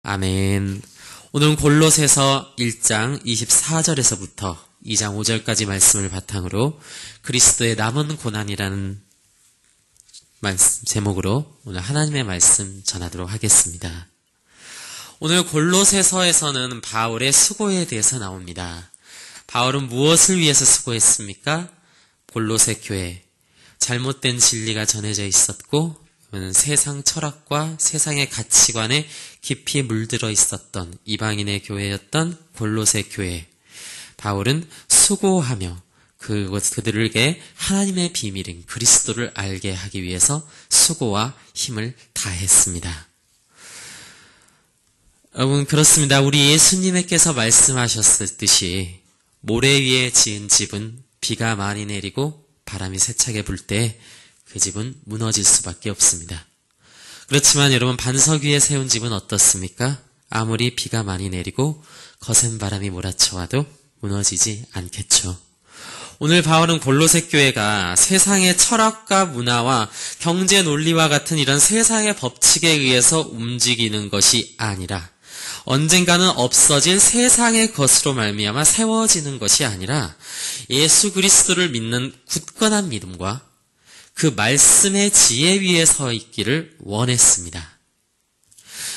아멘. 오늘은 골로새서 1장 24절에서부터 2장 5절까지 말씀을 바탕으로 그리스도의 남은 고난이라는 제목으로 오늘 하나님의 말씀 전하도록 하겠습니다. 오늘 골로새서에서는 바울의 수고에 대해서 나옵니다. 바울은 무엇을 위해서 수고했습니까? 골로새 교회, 잘못된 진리가 전해져 있었고 세상 철학과 세상의 가치관에 깊이 물들어 있었던 이방인의 교회였던 골로새 교회. 바울은 수고하며 그들에게 하나님의 비밀인 그리스도를 알게 하기 위해서 수고와 힘을 다했습니다. 여러분, 그렇습니다. 우리 예수님께서 말씀하셨듯이 모래 위에 지은 집은 비가 많이 내리고 바람이 세차게 불 때 그 집은 무너질 수밖에 없습니다. 그렇지만 여러분, 반석 위에 세운 집은 어떻습니까? 아무리 비가 많이 내리고 거센 바람이 몰아쳐와도 무너지지 않겠죠. 오늘 바울은 골로새 교회가 세상의 철학과 문화와 경제 논리와 같은 이런 세상의 법칙에 의해서 움직이는 것이 아니라 언젠가는 없어질 세상의 것으로 말미암아 세워지는 것이 아니라 예수 그리스도를 믿는 굳건한 믿음과 그 말씀의 지혜 위에 서 있기를 원했습니다.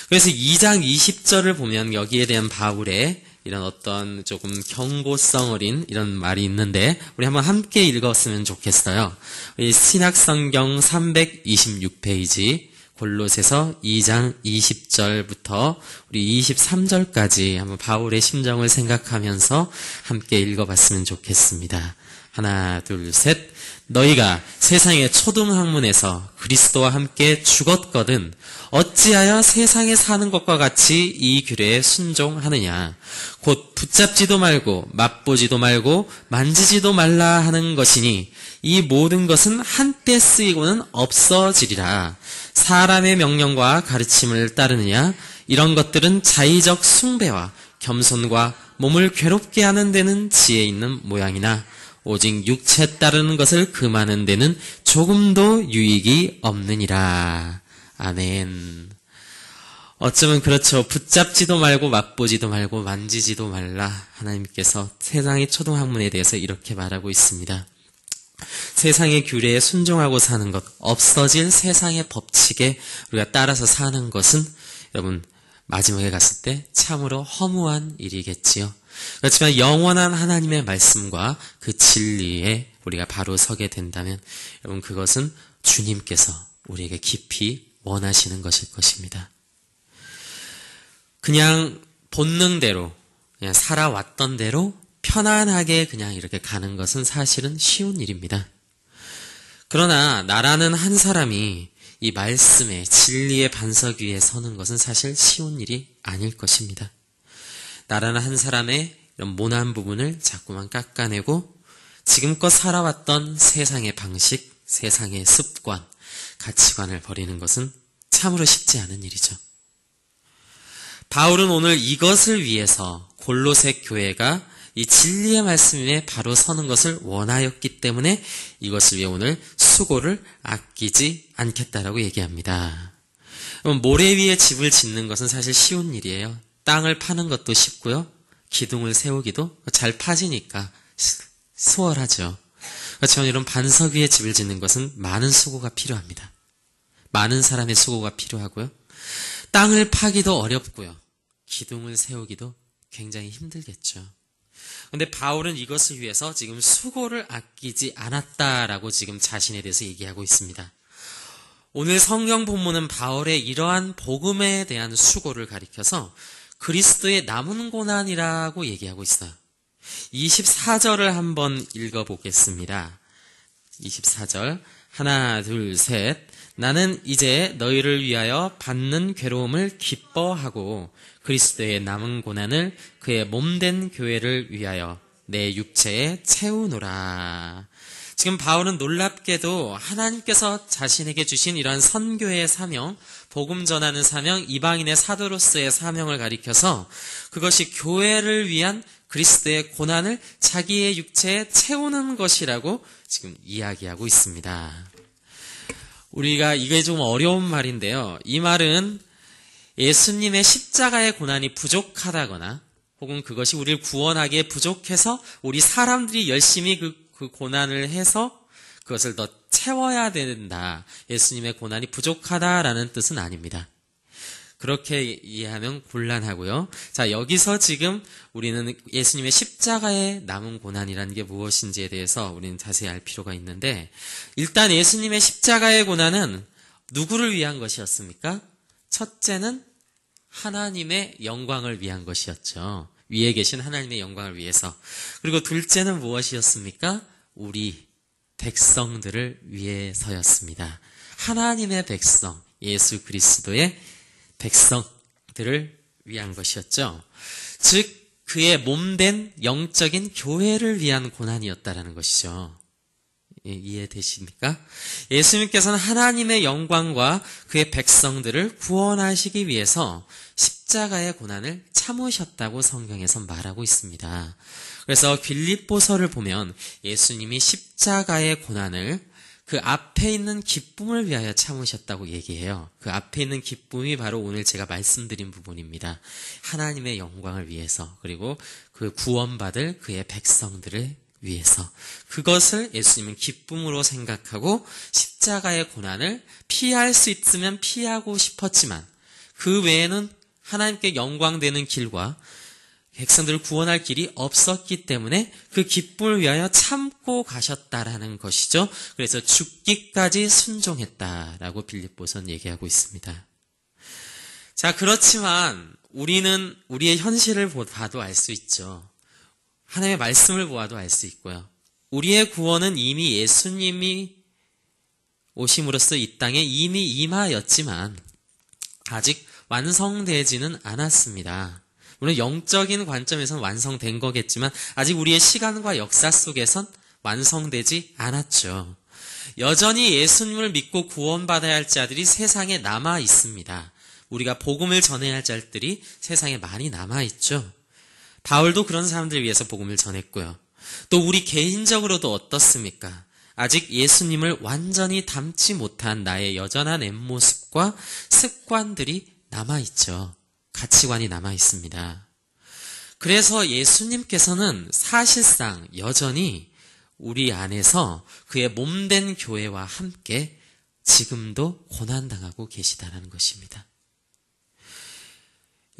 그래서 2장 20절을 보면 여기에 대한 바울의 이런 어떤 조금 경고성 어린 이런 말이 있는데 우리 한번 함께 읽었으면 좋겠어요. 우리 신약성경 326페이지 골로새서 2장 20절부터 우리 23절까지 한번 바울의 심정을 생각하면서 함께 읽어봤으면 좋겠습니다. 하나, 둘, 셋. 너희가 세상의 초등학문에서 그리스도와 함께 죽었거든 어찌하여 세상에 사는 것과 같이 이 규례에 순종하느냐. 곧 붙잡지도 말고 맛보지도 말고 만지지도 말라 하는 것이니 이 모든 것은 한때 쓰이고는 없어지리라. 사람의 명령과 가르침을 따르느냐. 이런 것들은 자의적 숭배와 겸손과 몸을 괴롭게 하는 데는 지혜 있는 모양이나 오직 육체 따르는 것을 금하는 데는 조금도 유익이 없느니라. 아멘. 어쩌면 그렇죠. 붙잡지도 말고 맛보지도 말고 만지지도 말라. 하나님께서 세상의 초등학문에 대해서 이렇게 말하고 있습니다. 세상의 규례에 순종하고 사는 것, 없어질 세상의 법칙에 우리가 따라서 사는 것은 여러분 마지막에 갔을 때 참으로 허무한 일이겠지요. 그렇지만 영원한 하나님의 말씀과 그 진리에 우리가 바로 서게 된다면 여러분 그것은 주님께서 우리에게 깊이 원하시는 것일 것입니다. 그냥 본능대로 그냥 살아왔던 대로 편안하게 그냥 이렇게 가는 것은 사실은 쉬운 일입니다. 그러나 나라는 한 사람이 이 말씀의 진리의 반석 위에 서는 것은 사실 쉬운 일이 아닐 것입니다. 나라는 한 사람의 이런 모난 부분을 자꾸만 깎아내고 지금껏 살아왔던 세상의 방식, 세상의 습관, 가치관을 버리는 것은 참으로 쉽지 않은 일이죠. 바울은 오늘 이것을 위해서 골로새 교회가 이 진리의 말씀에 바로 서는 것을 원하였기 때문에 이것을 위해 오늘 수고를 아끼지 않겠다라고 얘기합니다. 모래 위에 집을 짓는 것은 사실 쉬운 일이에요. 땅을 파는 것도 쉽고요. 기둥을 세우기도 잘 파지니까 수월하죠. 그렇지만 이런 반석 위에 집을 짓는 것은 많은 수고가 필요합니다. 많은 사람의 수고가 필요하고요. 땅을 파기도 어렵고요. 기둥을 세우기도 굉장히 힘들겠죠. 그런데 바울은 이것을 위해서 지금 수고를 아끼지 않았다라고 지금 자신에 대해서 얘기하고 있습니다. 오늘 성경 본문은 바울의 이러한 복음에 대한 수고를 가리켜서 그리스도의 남은 고난이라고 얘기하고 있어요. 24절을 한번 읽어보겠습니다. 24절 하나 둘 셋. 나는 이제 너희를 위하여 받는 괴로움을 기뻐하고 그리스도의 남은 고난을 그의 몸된 교회를 위하여 내 육체에 채우노라. 지금 바울은 놀랍게도 하나님께서 자신에게 주신 이러한 선교의 사명, 복음 전하는 사명, 이방인의 사도로서의 사명을 가리켜서 그것이 교회를 위한 그리스도의 고난을 자기의 육체에 채우는 것이라고 지금 이야기하고 있습니다. 우리가 이게 좀 어려운 말인데요. 이 말은 예수님의 십자가의 고난이 부족하다거나 혹은 그것이 우리를 구원하기에 부족해서 우리 사람들이 열심히 그 고난을 해서 그것을 더 채워야 된다. 예수님의 고난이 부족하다라는 뜻은 아닙니다. 그렇게 이해하면 곤란하고요. 자, 여기서 지금 우리는 예수님의 십자가에 남은 고난이라는 게 무엇인지에 대해서 우리는 자세히 알 필요가 있는데, 일단 예수님의 십자가의 고난은 누구를 위한 것이었습니까? 첫째는 하나님의 영광을 위한 것이었죠. 위에 계신 하나님의 영광을 위해서. 그리고 둘째는 무엇이었습니까? 우리 백성들을 위해서였습니다. 하나님의 백성, 예수 그리스도의 백성들을 위한 것이었죠. 즉 그의 몸된 영적인 교회를 위한 고난이었다라는 것이죠. 이해되십니까? 예수님께서는 하나님의 영광과 그의 백성들을 구원하시기 위해서 십자가의 고난을 참으셨다고 성경에서 말하고 있습니다. 그래서 빌립보서를 보면 예수님이 십자가의 고난을 그 앞에 있는 기쁨을 위하여 참으셨다고 얘기해요. 그 앞에 있는 기쁨이 바로 오늘 제가 말씀드린 부분입니다. 하나님의 영광을 위해서, 그리고 그 구원받을 그의 백성들을 위해서. 그것을 예수님은 기쁨으로 생각하고 십자가의 고난을 피할 수 있으면 피하고 싶었지만 그 외에는 하나님께 영광되는 길과 백성들을 구원할 길이 없었기 때문에 그 기쁨을 위하여 참고 가셨다라는 것이죠. 그래서 죽기까지 순종했다라고 빌립보서는 얘기하고 있습니다. 자, 그렇지만 우리는 우리의 현실을 봐도 알 수 있죠. 하나님의 말씀을 보아도 알 수 있고요. 우리의 구원은 이미 예수님이 오심으로써 이 땅에 이미 임하였지만 아직 완성되지는 않았습니다. 물론 영적인 관점에서는 완성된 거겠지만 아직 우리의 시간과 역사 속에선 완성되지 않았죠. 여전히 예수님을 믿고 구원받아야 할 자들이 세상에 남아 있습니다. 우리가 복음을 전해야 할 자들이 세상에 많이 남아 있죠. 바울도 그런 사람들을 위해서 복음을 전했고요. 또 우리 개인적으로도 어떻습니까? 아직 예수님을 완전히 닮지 못한 나의 여전한 겉모습과 습관들이 남아있죠. 가치관이 남아있습니다. 그래서 예수님께서는 사실상 여전히 우리 안에서 그의 몸된 교회와 함께 지금도 고난당하고 계시다는 것입니다.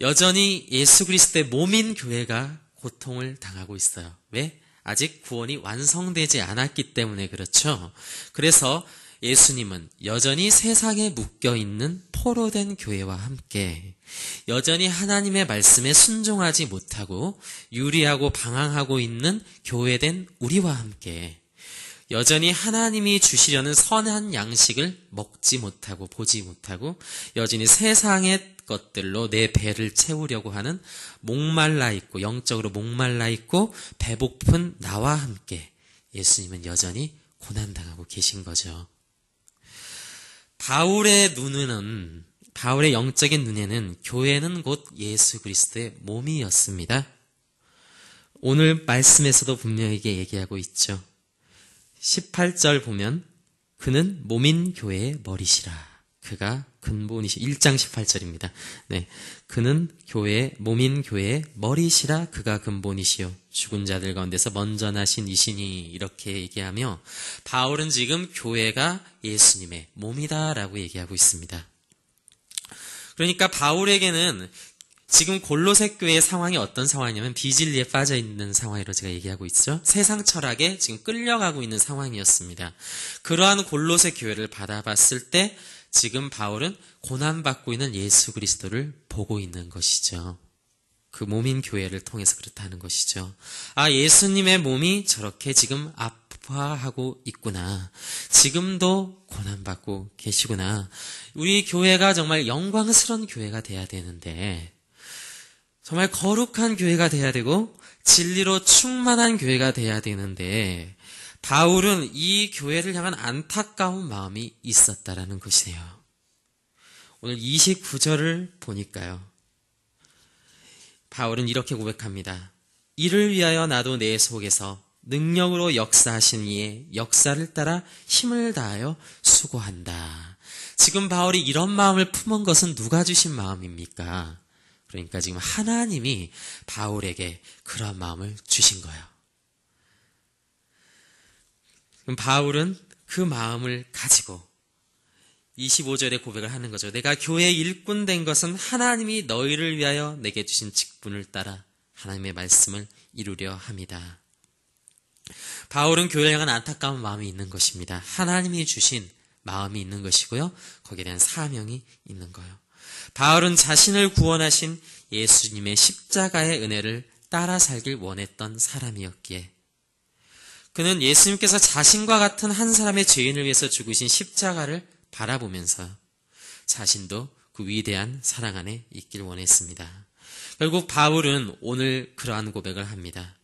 여전히 예수 그리스도의 몸인 교회가 고통을 당하고 있어요. 왜? 아직 구원이 완성되지 않았기 때문에 그렇죠. 그래서 예수님은 여전히 세상에 묶여있는 포로된 교회와 함께 여전히 하나님의 말씀에 순종하지 못하고 유리하고 방황하고 있는 교회된 우리와 함께 여전히 하나님이 주시려는 선한 양식을 먹지 못하고 보지 못하고 여전히 세상의 것들로 내 배를 채우려고 하는 목말라 있고 영적으로 목말라 있고 배고픈 나와 함께 예수님은 여전히 고난당하고 계신 거죠. 바울의 영적인 눈에는 교회는 곧 예수 그리스도의 몸이었습니다. 오늘 말씀에서도 분명히 얘기하고 있죠. 18절 보면 그는 몸인 교회의 머리시라. 그가 근본이시. 1장 18절입니다. 네, 그는 몸인 교회의 머리시라. 그가 근본이시요 죽은 자들 가운데서 먼저 나신 이시니. 이렇게 얘기하며 바울은 지금 교회가 예수님의 몸이다라고 얘기하고 있습니다. 그러니까 바울에게는 지금 골로새 교회의 상황이 어떤 상황이냐면 비진리에 빠져 있는 상황이라고 제가 얘기하고 있죠. 세상 철학에 지금 끌려가고 있는 상황이었습니다. 그러한 골로새 교회를 바라봤을 때 지금 바울은 고난받고 있는 예수 그리스도를 보고 있는 것이죠. 그 몸인 교회를 통해서 그렇다는 것이죠. 아, 예수님의 몸이 저렇게 지금 아파하고 있구나. 지금도 고난받고 계시구나. 우리 교회가 정말 영광스러운 교회가 돼야 되는데 정말 거룩한 교회가 돼야 되고 진리로 충만한 교회가 돼야 되는데 바울은 이 교회를 향한 안타까운 마음이 있었다라는 것이에요. 오늘 29절을 보니까요. 바울은 이렇게 고백합니다. 이를 위하여 나도 내 속에서 능력으로 역사하신 이의 역사를 따라 힘을 다하여 수고한다. 지금 바울이 이런 마음을 품은 것은 누가 주신 마음입니까? 그러니까 지금 하나님이 바울에게 그런 마음을 주신 거예요. 그럼 바울은 그 마음을 가지고 25절에 고백을 하는 거죠. 내가 교회의 일꾼 된 것은 하나님이 너희를 위하여 내게 주신 직분을 따라 하나님의 말씀을 이루려 함이다. 바울은 교회를 향한 안타까운 마음이 있는 것입니다. 하나님이 주신 마음이 있는 것이고요. 거기에 대한 사명이 있는 거예요. 바울은 자신을 구원하신 예수님의 십자가의 은혜를 따라 살길 원했던 사람이었기에 그는 예수님께서 자신과 같은 한 사람의 죄인을 위해서 죽으신 십자가를 바라보면서 자신도 그 위대한 사랑 안에 있길 원했습니다. 결국 바울은 오늘 그러한 고백을 합니다.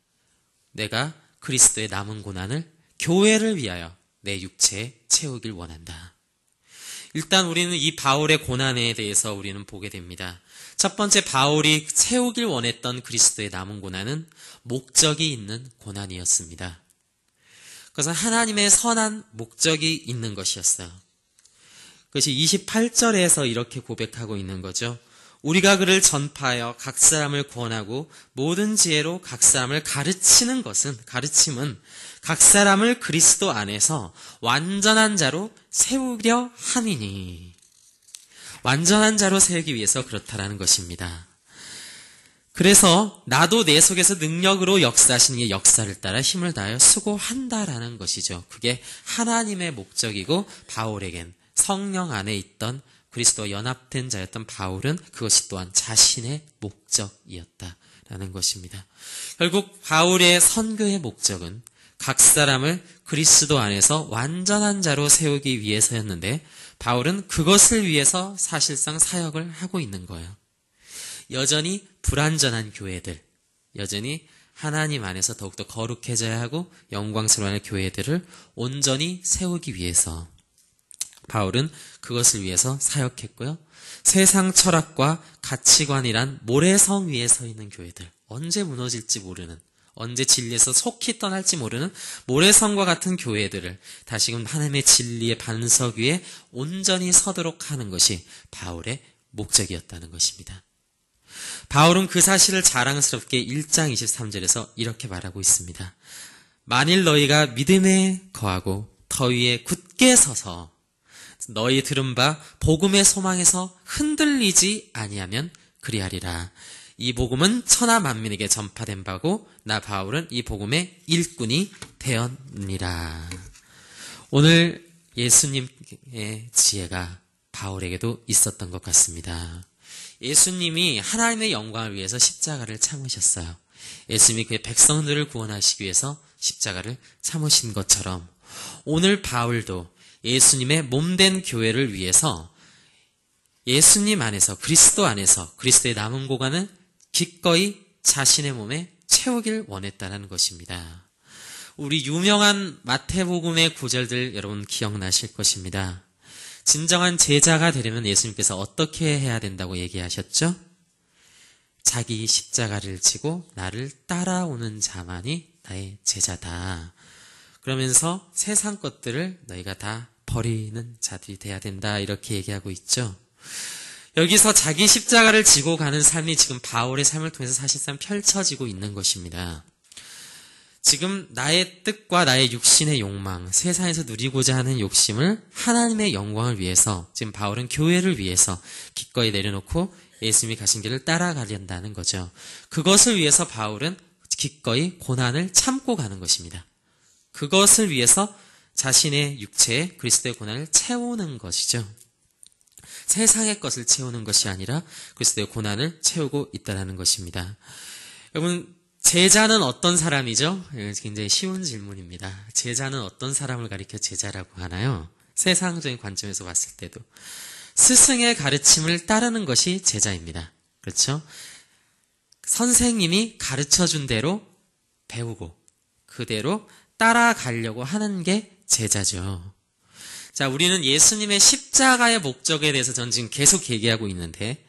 내가 그리스도의 남은 고난을 교회를 위하여 내 육체에 채우길 원한다. 일단 우리는 이 바울의 고난에 대해서 우리는 보게 됩니다. 첫 번째, 바울이 채우길 원했던 그리스도의 남은 고난은 목적이 있는 고난이었습니다. 그것은 하나님의 선한 목적이 있는 것이었어요. 그것이 28절에서 이렇게 고백하고 있는 거죠. 우리가 그를 전파하여 각 사람을 구원하고 모든 지혜로 각 사람을 가르침은 각 사람을 그리스도 안에서 완전한 자로 세우려 함이니. 완전한 자로 세우기 위해서 그렇다라는 것입니다. 그래서 나도 내 속에서 능력으로 역사하시는 이 역사를 따라 힘을 다하여 수고한다라는 것이죠. 그게 하나님의 목적이고 바울에겐 성령 안에 있던 그리스도와 연합된 자였던 바울은 그것이 또한 자신의 목적이었다라는 것입니다. 결국 바울의 선교의 목적은 각 사람을 그리스도 안에서 완전한 자로 세우기 위해서였는데 바울은 그것을 위해서 사실상 사역을 하고 있는 거예요. 여전히 불완전한 교회들, 여전히 하나님 안에서 더욱더 거룩해져야 하고 영광스러운 교회들을 온전히 세우기 위해서 바울은 그것을 위해서 사역했고요. 세상 철학과 가치관이란 모래성 위에 서 있는 교회들, 언제 무너질지 모르는, 언제 진리에서 속히 떠날지 모르는 모래성과 같은 교회들을 다시금 하나님의 진리의 반석 위에 온전히 서도록 하는 것이 바울의 목적이었다는 것입니다. 바울은 그 사실을 자랑스럽게 1장 23절에서 이렇게 말하고 있습니다. 만일 너희가 믿음에 거하고 터 위에 굳게 서서 너희 들은 바 복음의 소망에서 흔들리지 아니하면 그리하리라. 이 복음은 천하 만민에게 전파된 바고 나 바울은 이 복음의 일꾼이 되었느니라. 오늘 예수님의 지혜가 바울에게도 있었던 것 같습니다. 예수님이 하나님의 영광을 위해서 십자가를 참으셨어요. 예수님이 그의 백성들을 구원하시기 위해서 십자가를 참으신 것처럼 오늘 바울도 예수님의 몸된 교회를 위해서 예수님 안에서 그리스도 안에서 그리스도의 남은 고난을 기꺼이 자신의 몸에 채우길 원했다는 것입니다. 우리 유명한 마태복음의 구절들 여러분 기억나실 것입니다. 진정한 제자가 되려면 예수님께서 어떻게 해야 된다고 얘기하셨죠? 자기 십자가를 지고 나를 따라오는 자만이 나의 제자다. 그러면서 세상 것들을 너희가 다 버리는 자들이 돼야 된다 이렇게 얘기하고 있죠. 여기서 자기 십자가를 지고 가는 삶이 지금 바울의 삶을 통해서 사실상 펼쳐지고 있는 것입니다. 지금 나의 뜻과 나의 육신의 욕망, 세상에서 누리고자 하는 욕심을 하나님의 영광을 위해서 지금 바울은 교회를 위해서 기꺼이 내려놓고 예수님이 가신 길을 따라가려한다는 거죠. 그것을 위해서 바울은 기꺼이 고난을 참고 가는 것입니다. 그것을 위해서 자신의 육체에 그리스도의 고난을 채우는 것이죠. 세상의 것을 채우는 것이 아니라 그리스도의 고난을 채우고 있다는 것입니다. 여러분, 제자는 어떤 사람이죠? 굉장히 쉬운 질문입니다. 제자는 어떤 사람을 가리켜 제자라고 하나요? 세상적인 관점에서 봤을 때도 스승의 가르침을 따르는 것이 제자입니다. 그렇죠? 선생님이 가르쳐준 대로 배우고 그대로 따라가려고 하는 게 제자죠. 자, 우리는 예수님의 십자가의 목적에 대해서 전 지금 계속 얘기하고 있는데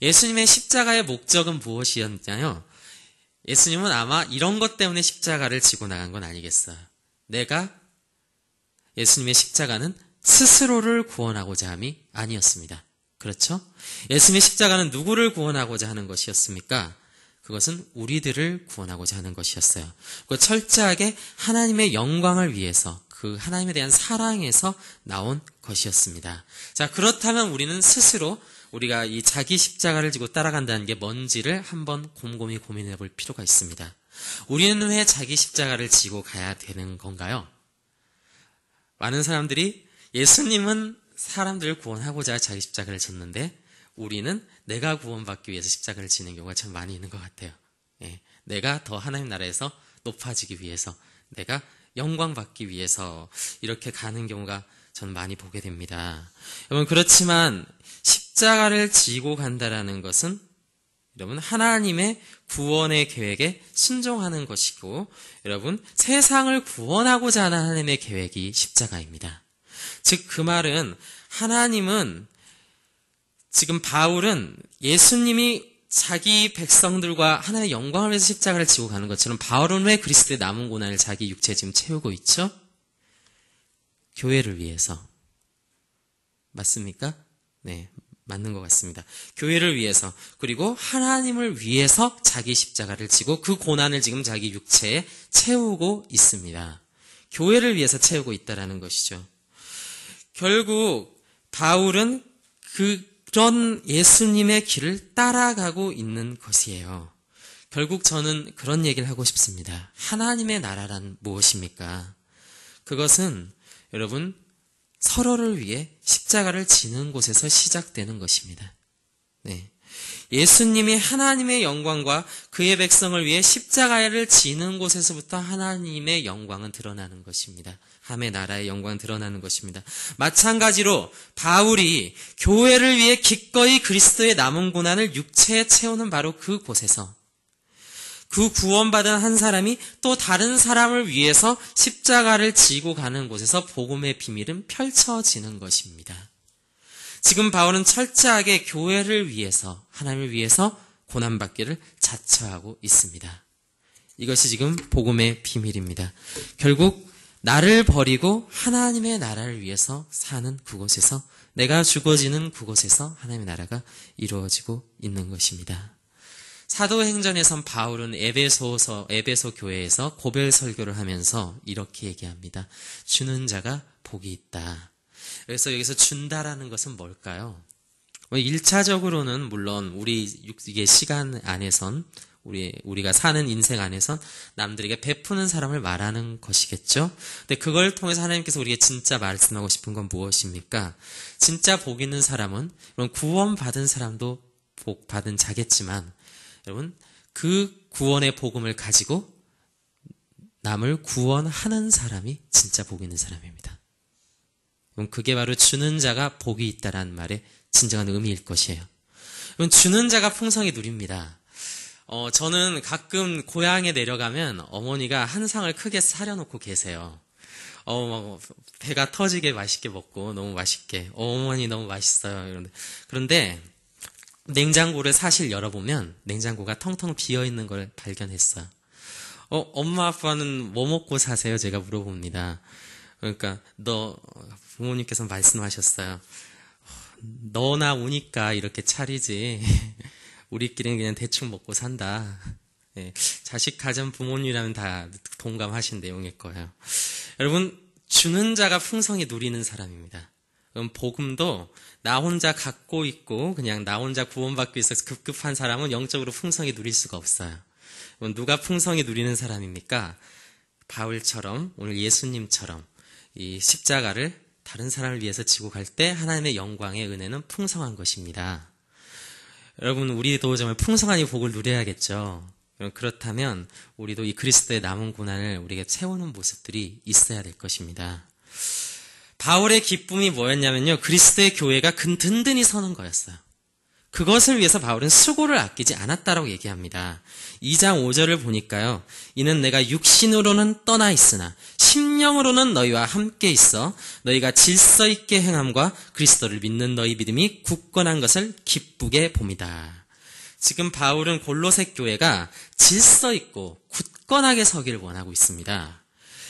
예수님의 십자가의 목적은 무엇이었냐요? 예수님은 아마 이런 것 때문에 십자가를 지고 나간 건 아니겠어요. 예수님의 십자가는 스스로를 구원하고자 함이 아니었습니다. 그렇죠? 예수님의 십자가는 누구를 구원하고자 하는 것이었습니까? 그것은 우리들을 구원하고자 하는 것이었어요. 그 철저하게 하나님의 영광을 위해서, 그 하나님에 대한 사랑에서 나온 것이었습니다. 자, 그렇다면 우리는 스스로 우리가 이 자기 십자가를 지고 따라간다는 게 뭔지를 한번 곰곰이 고민해 볼 필요가 있습니다. 우리는 왜 자기 십자가를 지고 가야 되는 건가요? 많은 사람들이 예수님은 사람들을 구원하고자 자기 십자가를 졌는데 우리는 내가 구원받기 위해서 십자가를 지는 경우가 참 많이 있는 것 같아요. 예, 내가 더 하나님 나라에서 높아지기 위해서, 내가 영광받기 위해서 이렇게 가는 경우가 전 많이 보게 됩니다. 여러분, 그렇지만 십자가를 지고 간다라는 것은 여러분 하나님의 구원의 계획에 순종하는 것이고, 여러분 세상을 구원하고자 하는 하나님의 계획이 십자가입니다. 즉 그 말은 하나님은, 지금 바울은 예수님이 자기 백성들과 하나님의 영광을 위해서 십자가를 지고 가는 것처럼 바울은 왜 그리스도의 남은 고난을 자기 육체에 지금 채우고 있죠? 교회를 위해서. 맞습니까? 네, 맞는 것 같습니다. 교회를 위해서, 그리고 하나님을 위해서 자기 십자가를 지고 그 고난을 지금 자기 육체에 채우고 있습니다. 교회를 위해서 채우고 있다는 것이죠. 결국 바울은 그런 예수님의 길을 따라가고 있는 것이에요. 결국 저는 그런 얘기를 하고 싶습니다. 하나님의 나라란 무엇입니까? 그것은 여러분 서로를 위해 십자가를 지는 곳에서 시작되는 것입니다. 네. 예수님이 하나님의 영광과 그의 백성을 위해 십자가를 지는 곳에서부터 하나님의 영광은 드러나는 것입니다. 하나님의 나라의 영광은 드러나는 것입니다. 마찬가지로 바울이 교회를 위해 기꺼이 그리스도의 남은 고난을 육체에 채우는 바로 그곳에서, 그 구원받은 한 사람이 또 다른 사람을 위해서 십자가를 지고 가는 곳에서 복음의 비밀은 펼쳐지는 것입니다. 지금 바울은 철저하게 교회를 위해서, 하나님을 위해서 고난받기를 자처하고 있습니다. 이것이 지금 복음의 비밀입니다. 결국 나를 버리고 하나님의 나라를 위해서 사는 그곳에서, 내가 죽어지는 그곳에서 하나님의 나라가 이루어지고 있는 것입니다. 사도행전에선 바울은 에베소 교회에서 고별 설교를 하면서 이렇게 얘기합니다. 주는 자가 복이 있다. 그래서 여기서 준다라는 것은 뭘까요? 1차적으로는 물론 우리 이게 시간 안에선, 우리가 사는 인생 안에선 남들에게 베푸는 사람을 말하는 것이겠죠? 근데 그걸 통해서 하나님께서 우리에게 진짜 말씀하고 싶은 건 무엇입니까? 진짜 복 있는 사람은, 구원받은 사람도 복 받은 자겠지만, 여러분, 그 구원의 복음을 가지고 남을 구원하는 사람이 진짜 복 있는 사람입니다. 그게 바로 주는 자가 복이 있다라는 말의 진정한 의미일 것이에요. 주는 자가 풍성히 누립니다. 저는 가끔 고향에 내려가면 어머니가 한상을 크게 사려놓고 계세요. 배가 터지게 맛있게 먹고 너무 맛있게, 어머니 너무 맛있어요. 그런데 냉장고를 사실 열어보면 냉장고가 텅텅 비어있는 걸 발견했어요. 엄마 아빠는 뭐 먹고 사세요? 제가 물어봅니다. 그러니까 부모님께서 말씀하셨어요. 너나 오니까 이렇게 차리지 우리끼리는 그냥 대충 먹고 산다. 네, 자식 가진 부모님이라면 다 동감하신 내용일 거예요. 여러분, 주는 자가 풍성히 누리는 사람입니다. 그럼 복음도 나 혼자 갖고 있고 그냥 나 혼자 구원받기 위해서 급급한 사람은 영적으로 풍성히 누릴 수가 없어요. 그럼 누가 풍성히 누리는 사람입니까? 바울처럼, 오늘 예수님처럼 이 십자가를 다른 사람을 위해서 지고 갈 때 하나님의 영광의 은혜는 풍성한 것입니다. 여러분, 우리도 정말 풍성한 이 복을 누려야겠죠. 그렇다면 우리도 이 그리스도의 남은 고난을 우리에게 채우는 모습들이 있어야 될 것입니다. 바울의 기쁨이 뭐였냐면요, 그리스도의 교회가 든든히 서는 거였어요. 그것을 위해서 바울은 수고를 아끼지 않았다라고 얘기합니다. 2장 5절을 보니까요, 이는 내가 육신으로는 떠나 있으나 심령으로는 너희와 함께 있어 너희가 질서 있게 행함과 그리스도를 믿는 너희 믿음이 굳건한 것을 기쁘게 봅니다. 지금 바울은 골로새 교회가 질서 있고 굳건하게 서기를 원하고 있습니다.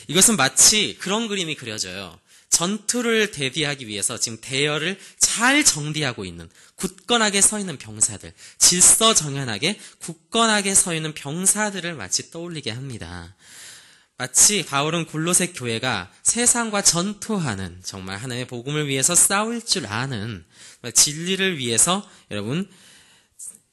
이것은 마치 그런 그림이 그려져요. 전투를 대비하기 위해서 지금 대열을 잘 정비하고 있는, 굳건하게 서 있는 병사들, 질서정연하게 굳건하게 서 있는 병사들을 마치 떠올리게 합니다. 마치 바울은 골로새 교회가 세상과 전투하는, 정말 하나님의 복음을 위해서 싸울 줄 아는, 진리를 위해서 여러분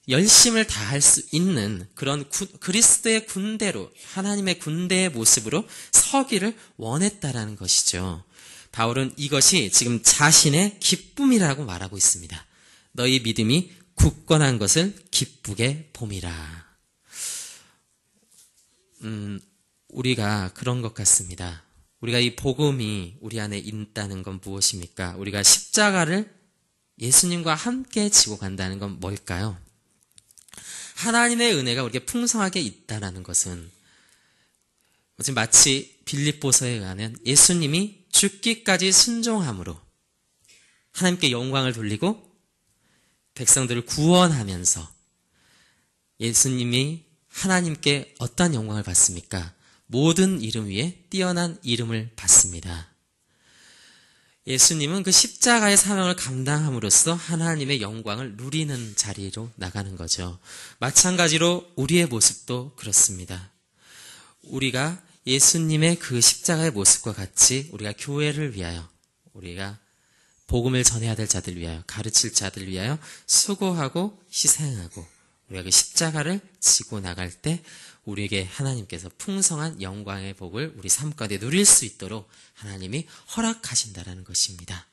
열심을 다할 수 있는 그런 그리스도의 군대로, 하나님의 군대의 모습으로 서기를 원했다라는 것이죠. 바울은 이것이 지금 자신의 기쁨이라고 말하고 있습니다. 너희 믿음이 굳건한 것을 기쁘게 봄이라. 우리가 그런 것 같습니다. 우리가 이 복음이 우리 안에 있다는 건 무엇입니까? 우리가 십자가를 예수님과 함께 지고 간다는 건 뭘까요? 하나님의 은혜가 우리에게 풍성하게 있다는 것은 마치 빌립보서에 의하면 예수님이 죽기까지 순종함으로 하나님께 영광을 돌리고 백성들을 구원하면서 예수님이 하나님께 어떤 영광을 받습니까? 모든 이름 위에 뛰어난 이름을 받습니다. 예수님은 그 십자가의 사명을 감당함으로써 하나님의 영광을 누리는 자리로 나가는 거죠. 마찬가지로 우리의 모습도 그렇습니다. 우리가 예수님의 그 십자가의 모습과 같이 우리가 교회를 위하여, 우리가 복음을 전해야 될 자들 위하여, 가르칠 자들 위하여 수고하고 희생하고 우리가 그 십자가를 지고 나갈 때 우리에게 하나님께서 풍성한 영광의 복을 우리 삶 가운데 누릴 수 있도록 하나님이 허락하신다라는 것입니다.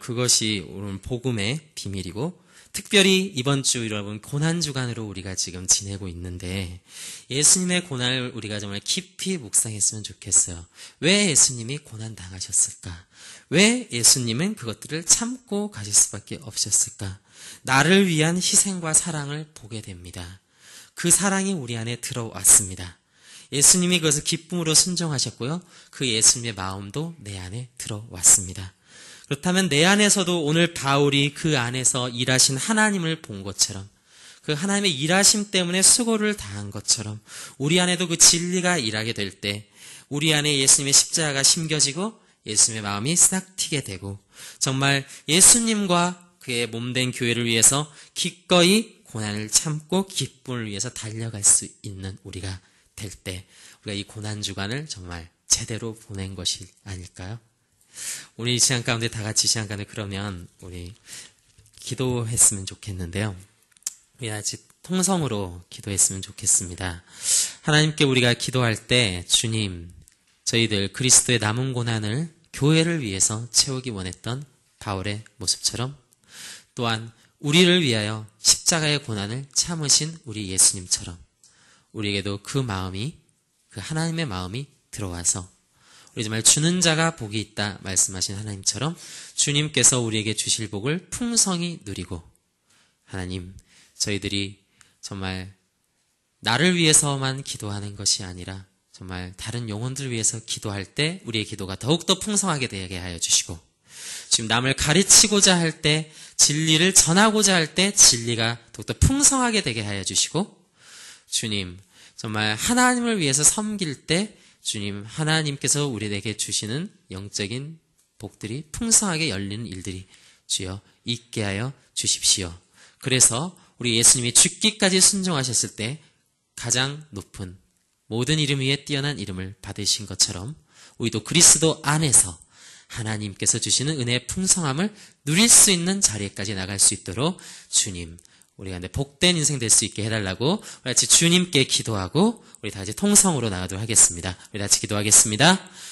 그것이 오늘 복음의 비밀이고, 특별히 이번 주 여러분 고난주간으로 우리가 지금 지내고 있는데 예수님의 고난을 우리가 정말 깊이 묵상했으면 좋겠어요. 왜 예수님이 고난 당하셨을까? 왜 예수님은 그것들을 참고 가실 수밖에 없었을까? 나를 위한 희생과 사랑을 보게 됩니다. 그 사랑이 우리 안에 들어왔습니다. 예수님이 그것을 기쁨으로 순종하셨고요. 그 예수님의 마음도 내 안에 들어왔습니다. 그렇다면 내 안에서도 오늘 바울이 그 안에서 일하신 하나님을 본 것처럼, 그 하나님의 일하심 때문에 수고를 다한 것처럼 우리 안에도 그 진리가 일하게 될 때 우리 안에 예수님의 십자가가 심겨지고 예수님의 마음이 싹 트게 되고 정말 예수님과 그의 몸된 교회를 위해서 기꺼이 고난을 참고 기쁨을 위해서 달려갈 수 있는 우리가 될 때 우리가 이 고난주간을 정말 제대로 보낸 것이 아닐까요? 우리 이 시간 가운데 다 같이 이 시간 가운데 그러면 우리 기도했으면 좋겠는데요. 우리 아직 통성으로 기도했으면 좋겠습니다. 하나님께 우리가 기도할 때 주님, 저희들 그리스도의 남은 고난을 교회를 위해서 채우기 원했던 바울의 모습처럼 또한 우리를 위하여 십자가의 고난을 참으신 우리 예수님처럼 우리에게도 그 마음이, 그 하나님의 마음이 들어와서 우리 정말 주는 자가 복이 있다 말씀하신 하나님처럼 주님께서 우리에게 주실 복을 풍성히 누리고, 하나님, 저희들이 정말 나를 위해서만 기도하는 것이 아니라 정말 다른 영혼들 위해서 기도할 때 우리의 기도가 더욱더 풍성하게 되게 하여 주시고, 지금 남을 가르치고자 할 때, 진리를 전하고자 할 때 진리가 더욱더 풍성하게 되게 하여 주시고, 주님, 정말 하나님을 위해서 섬길 때 주님, 하나님께서 우리에게 주시는 영적인 복들이 풍성하게 열리는 일들이 주여 있게 하여 주십시오. 그래서 우리 예수님이 죽기까지 순종하셨을 때 가장 높은 모든 이름 위에 뛰어난 이름을 받으신 것처럼 우리도 그리스도 안에서 하나님께서 주시는 은혜의 풍성함을 누릴 수 있는 자리에까지 나갈 수 있도록 주님, 우리 가운데 복된 인생 될 수 있게 해달라고 우리 같이 주님께 기도하고 우리 다 같이 통성으로 나가도록 하겠습니다. 우리 다 같이 기도하겠습니다.